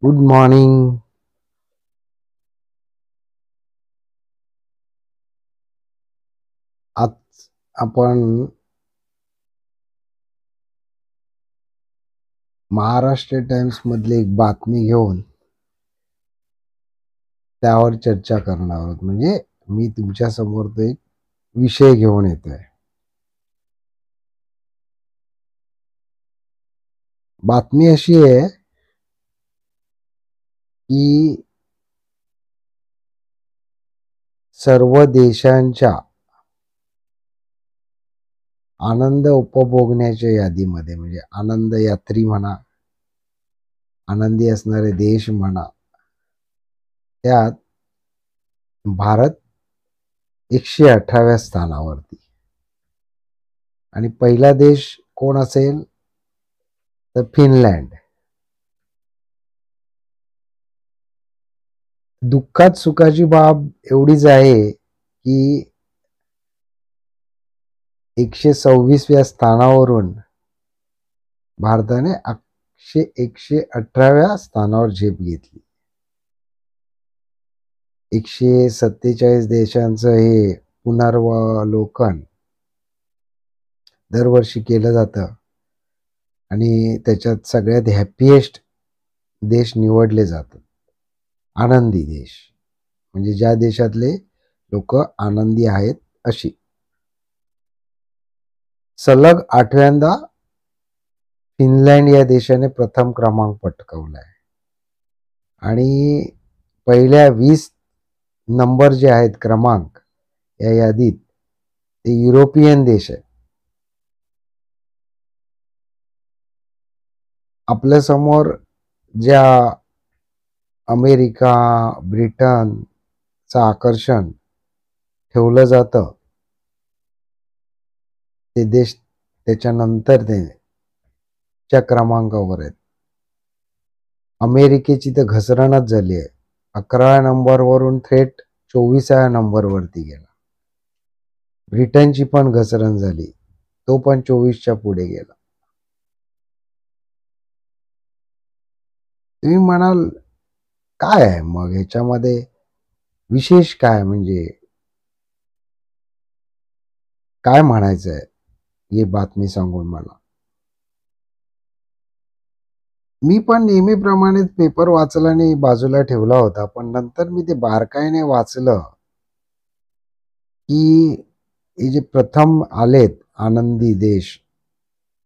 Good morning. आज आपण Maharashtra times मधली एक बातमी घेऊन त्यावर चर्चा करणार आहोत. म्हणजे मी तुमच्या समोर तो एक विषय घेऊन येतोय. बातमी अशी आहे की सर्व देशांच्या आनंद उपभोगण्याच्या यादीमध्ये, म्हणजे आनंद यात्री म्हणा, आनंदी असणारे देश म्हणा, त्यात भारत 118व्या स्थानावरती. आणि पहिला देश कोण असेल तर फिनलँड. दुःखात सुखाची बाब एवढीच आहे की 126व्या स्थानावरून भारताने 118व्या स्थानावर झेप घेतली. 147 देशांचं हे पुनर्वलोकन दरवर्षी केलं जातं आणि त्याच्यात सगळ्यात हॅपीएस्ट देश निवडले जातात. आनंदी देश म्हणजे ज्या देशातले लोक आनंदी आहेत अशी. सलग 8व्यांदा फिनलँड या देशाने प्रथम क्रमांक पटकावलाय. आणि पहिल्या 20 नंबर जे आहेत क्रमांक या यादीत ते युरोपियन देश आहे. आपल्या समोर ज्या अमेरिका, ब्रिटनचं आकर्षण ठेवलं जातं ते देश त्याच्यानंतर च्या क्रमांकावर आहेत. अमेरिकेची तर घसरणच झाली आहे. 11व्या नंबरवरून थेट 24व्या नंबरवरती गेला. ब्रिटनची पण घसरण झाली, तो पण 24च्या पुढे गेला. तुम्ही म्हणाल काय आहे मग ह्याच्यामध्ये विशेष काय, म्हणजे काय म्हणायचं आहे ही बातमी सांगून मला. मी पण नेहमीप्रमाणे पेपर वाचला आणि बाजूला ठेवला होता, पण नंतर मी ते बारकाईने वाचलं की हे जे प्रथम आलेत आनंदी देश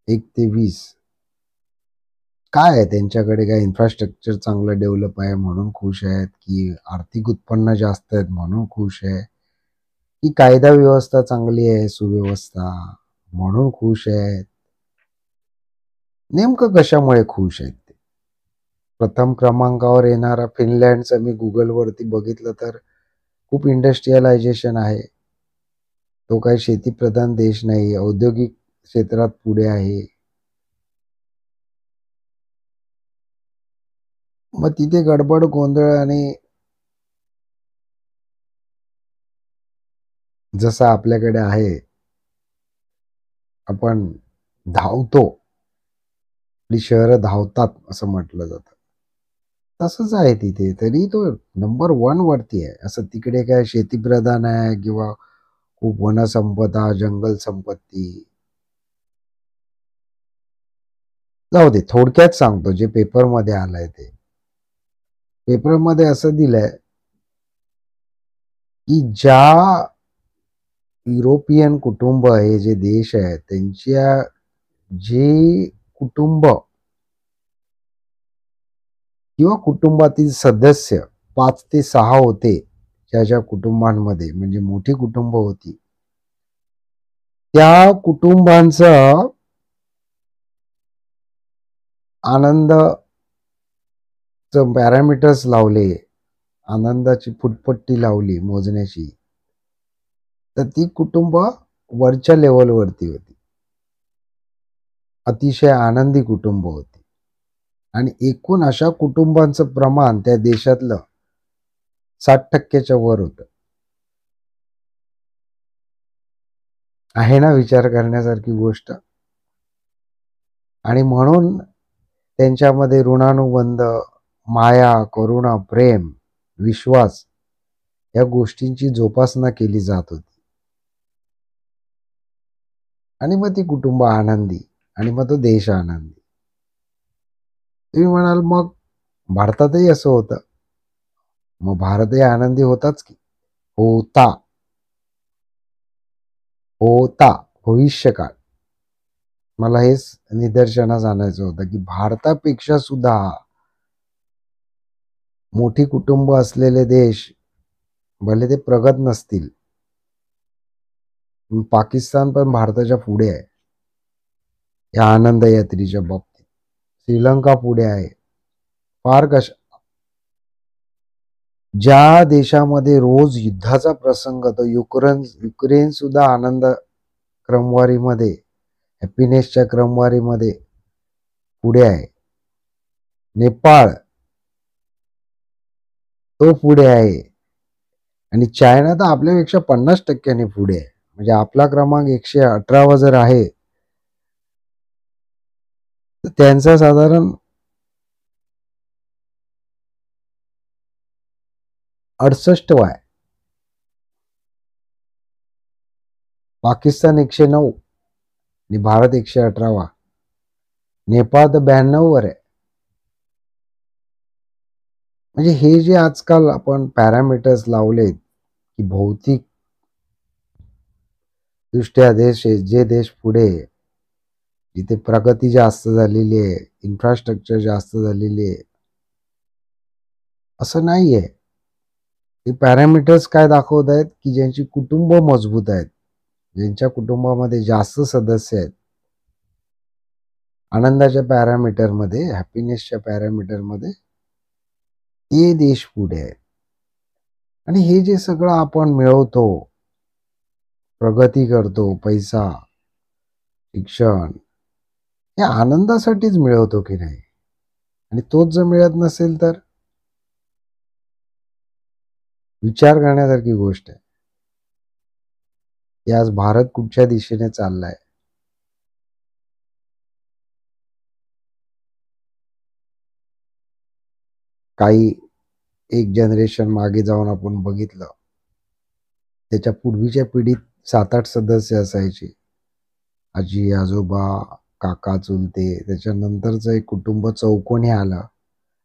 1 ते 20, काय आहे त्यांच्याकडे? काय इन्फ्रास्ट्रक्चर चांगलं डेव्हलप आहे म्हणून खुश आहेत, की आर्थिक उत्पन्न जास्त आहेत म्हणून खुश आहे, की कायदा व्यवस्था चांगली आहे, सुव्यवस्था म्हणून खुश आहेत? नेमकं कशामुळे खुश आहेत ते? प्रथम क्रमांकावर येणारा फिनलँडचं मी गुगलवरती बघितलं तर खूप इंडस्ट्रियलायझेशन आहे. तो काही शेतीप्रधान देश नाही, औद्योगिक क्षेत्रात पुढे आहे. मग तिथे गडबड गोंधळ आणि जसं आपल्याकडे आहे, आपण धावतो, आपली शहरं धावतात असं म्हटलं जातं, तसंच आहे तिथे. तरी तो नंबर 1 वरती आहे. असं तिकडे काय शेतीप्रधान आहे किंवा खूप वनसंपदा, जंगल संपत्ती. जाऊ दे, थोडक्यात सांगतो जे पेपरमध्ये आलंय ते. पेपरमध्ये असं दिलंय की ज्या युरोपियन कुटुंब हे जे देश आहेत त्यांच्या जे कुटुंब किंवा कुटुंबातील सदस्य 5 ते 6 होते, ज्या कुटुंबांमध्ये म्हणजे मोठी कुटुंब होती, त्या कुटुंबांचं आनंद पॅरामीटर्स लावले, आनंदाची फुटपट्टी लावली मोजण्याची, तर ती कुटुंब वरच्या लेवलवरती होती. अतिशय आनंदी कुटुंब होती. आणि एकूण अशा कुटुंबांचं प्रमाण त्या देशातलं 60% वर होतं. आहे ना विचार करण्यासारखी गोष्ट? आणि म्हणून त्यांच्यामध्ये ऋणानुबंध माया, करुणा, प्रेम, विश्वास या गोष्टींची जोपासना केली जात होती. आणि मग ती कुटुंब आनंदी आणि मग तो देश आनंदी. तुम्ही म्हणाल मग भारतातही असं होतं. मग भारतही आनंदी होताच की. होता. होता. भविष्यकाळ. मला हेच निदर्शनास आणायचं होतं की भारतापेक्षा सुद्धा मोठी कुटुंब असलेले देश, भले ते प्रगत नसतील, पाकिस्तान पण भारताच्या पुढे आहे या आनंद यात्रेच्या बाबतीत. श्रीलंका पुढे आहे. फार ज्या देशामध्ये रोज युद्धाचा प्रसंग, तो युक्रेन सुद्धा आनंद क्रमवारीमध्ये, हॅपीनेसच्या क्रमवारीमध्ये पुढे आहे. नेपाळ तो पुढे आहे. आणि चायना तर आपल्यापेक्षा 50% पुढे आहे. म्हणजे आपला क्रमांक 118 जर आहे, तर त्यांचा साधारण 68 आहे. पाकिस्तान 109 आणि भारत 118. नेपाळ तर 92 वर आहे. म्हणजे हे जे आजकाल आपण पॅरामीटर्स लावलेत की भौतिक दृष्ट्या जे देश पुढे, जिथे प्रगती जास्त झालेली आहे, इन्फ्रास्ट्रक्चर जास्त झालेली आहे, असं नाहीये. हे पॅरामीटर्स काय दाखवत आहेत की ज्यांची कुटुंब मजबूत आहेत, ज्यांच्या कुटुंबामध्ये जास्त सदस्य आहेत, आनंदाच्या पॅरामीटरमध्ये, हॅपीनेसच्या पॅरामीटरमध्ये ते देश पुढे आहेत. आणि हे जे सगळं आपण मिळवतो, प्रगती करतो, पैसा, शिक्षण, हे आनंदासाठीच मिळवतो की नाही? आणि तोच जर मिळत नसेल तर विचार करण्यासारखी गोष्ट आहे की आज भारत कुठच्या दिशेने चाललाय. काही एक जनरेशन मागे जाऊन आपण बघितलं, त्याच्या पूर्वीच्या पिढीत 7-8 सदस्य असायचे. आजी, आजोबा, काका, चुलते. त्याच्यानंतरचं एक कुटुंब चौकोनी आलं.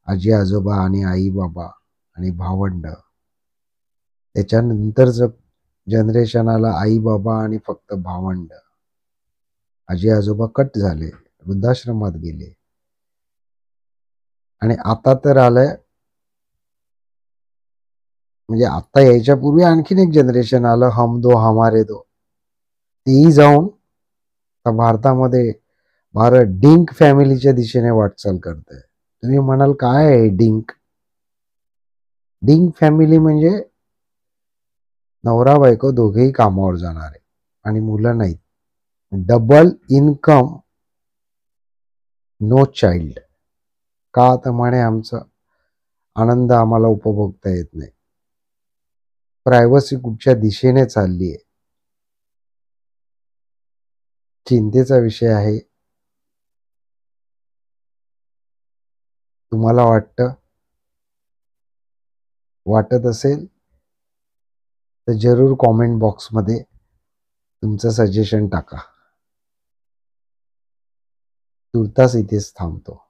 आजी, आजोबा आणि आई, बाबा आणि भावंड. त्याच्यानंतरचं जनरेशन आलं आई, बाबा आणि फक्त भावंड. आजी, आजोबा कट झाले, वृद्धाश्रमात गेले. आणि आता तर आलंय, म्हणजे आता यायच्या पूर्वी आणखीन एक जनरेशन आलं, हम दो हमारे दो. तेही जाऊन भारतामध्ये भारत डिंक फॅमिलीच्या दिशेने वाटचाल करत आहे. तुम्ही म्हणाल काय आहे डिंक? डिंक फॅमिली म्हणजे नवरा बायको दोघेही कामावर जाणारे आणि मुलं नाहीत. Double income, no child. का तर म्हणे आमचा आनंद आम्हाला उपभोगता येत नाही. प्रायव्हसी कुठच्या दिशेने चालली आहे, चिंतेचा विषय आहे. तुम्हाला वाटत असेल तर जरूर कॉमेंट बॉक्समध्ये तुमचं सजेशन टाका. तुर्तास इथेच थांबतो.